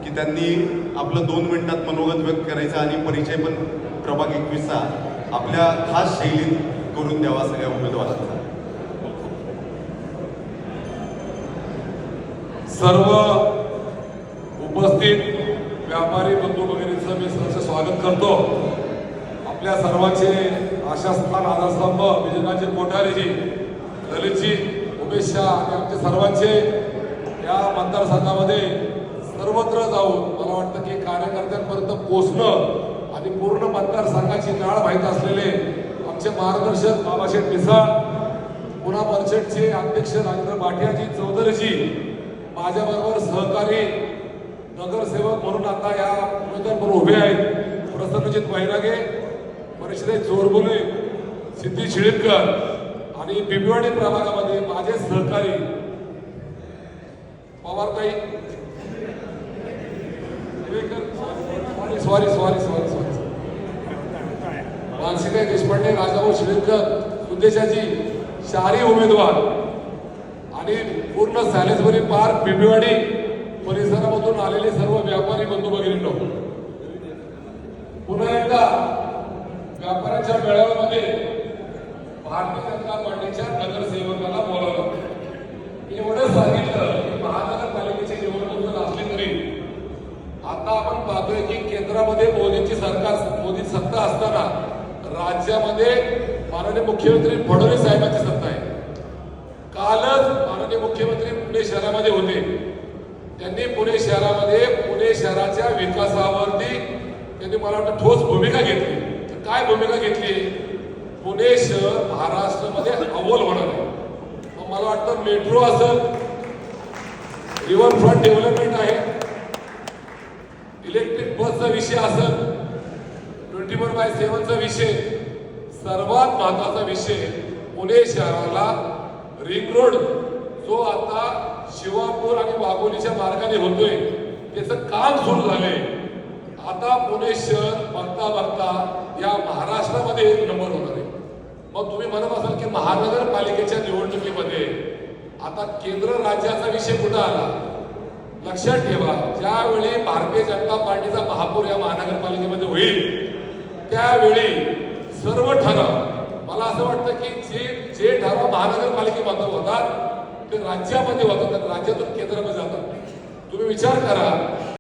की त्यांनी आपलं 2 मिनिटात मनोगत व्यक्त करायचं आणि परिचय पण प्रभाग 21चा आपल्या खास शैलीत करून द्यावा सगळ्या उमेदवारांचा. सर्व उपस्थित व्यापारी बंधू भगिनींचं मी सहर्ष स्वागत करतो. आपल्या सर्वांचे आशास्थान आधारस्तंभ विजयनाथजी कोठारेजी, ललितजी, उमेश शाह आणि आमचे सर्वांचे या मतदारसंघामध्ये सर्वत्र जाऊन मला वाटतं की कार्यकर्त्यांपर्यंत पोहोचणं आणि पूर्ण मतदारसंघाची नाळ माहीत असलेले आमचे मार्गदर्शक बाबाशेठ मिसाळ, पुन्हा मर्चंटचे अध्यक्ष राजेंद्र भाटियाजी चौधरीजी, माझ्याबरोबर सहकारी नगरसेवक म्हणून आता या उमेदवार उभे आहेत प्रसन्नजित वैरागे, परिषदेत जोरबोले सिद्धी शिळीतकर आणि बिबीवाडी प्रभागामध्ये माझे सहकारी पवारताई सॉरी मानसिकाई देशपांडे, राजाभाऊ शिळीतकर, उद्देशाची शहरी उमेदवार आणि पूर्ण सॅलेसबरी पार्क बिबीवाडी परिसरामधून आलेले सर्व व्यापारी बंधू भगिनींनो, पुन्हा एकदा व्यापाऱ्यांच्या मेळाव्यामध्ये भारतीय जनता पार्टीच्या नगरसेवकाला बोलावलं. एवढं सांगितलं की महानगरपालिकेची निवडणूक असली तरी आता आपण पाहतोय की केंद्रामध्ये मोदींची सरकार, मोदी सत्ता असताना राज्यामध्ये माननीय मुख्यमंत्री फडणवीस साहेबांची सत्ता आहे. कालच माननीय मुख्यमंत्री पुणे शहरामध्ये होते. त्यांनी पुणे शहरामध्ये पुणे शहराच्या विकासावरती त्यांनी मला वाटतं ठोस भूमिका घेतली. तर काय भूमिका घेतली? पुणे शहर महाराष्ट्रामध्ये अव्वल होणार आहे. मग मला वाटतं मेट्रो असेल, रिव्हरफ्रंट डेव्हलपमेंट आहे, इलेक्ट्रिक बसचा विषय असेल, 24/7चा विषय, सर्वात महत्वाचा विषय पुणे शहराला रिंग रोड जो आता शिवापूर आणि वाघोलीच्या मार्गाने होतोय त्याचं काम सुरू झालंय. आता पुणे शहर बघता बघता या महाराष्ट्रामध्ये एक नंबर होणार आहे. मग तुम्ही म्हणत असाल की महानगरपालिकेच्या निवडणुकीमध्ये आता केंद्र राज्याचा विषय कुठं आला? लक्षात ठेवा, ज्यावेळी भारतीय जनता पार्टीचा महापौर या महानगरपालिकेमध्ये होईल त्यावेळी सर्व ठराव, मला असं वाटतं की जे ठराव महानगरपालिकेमध्ये होतात ते राज्यामध्ये होतात, राज्यातून केंद्रामध्ये जातात. तुम्ही विचार करा,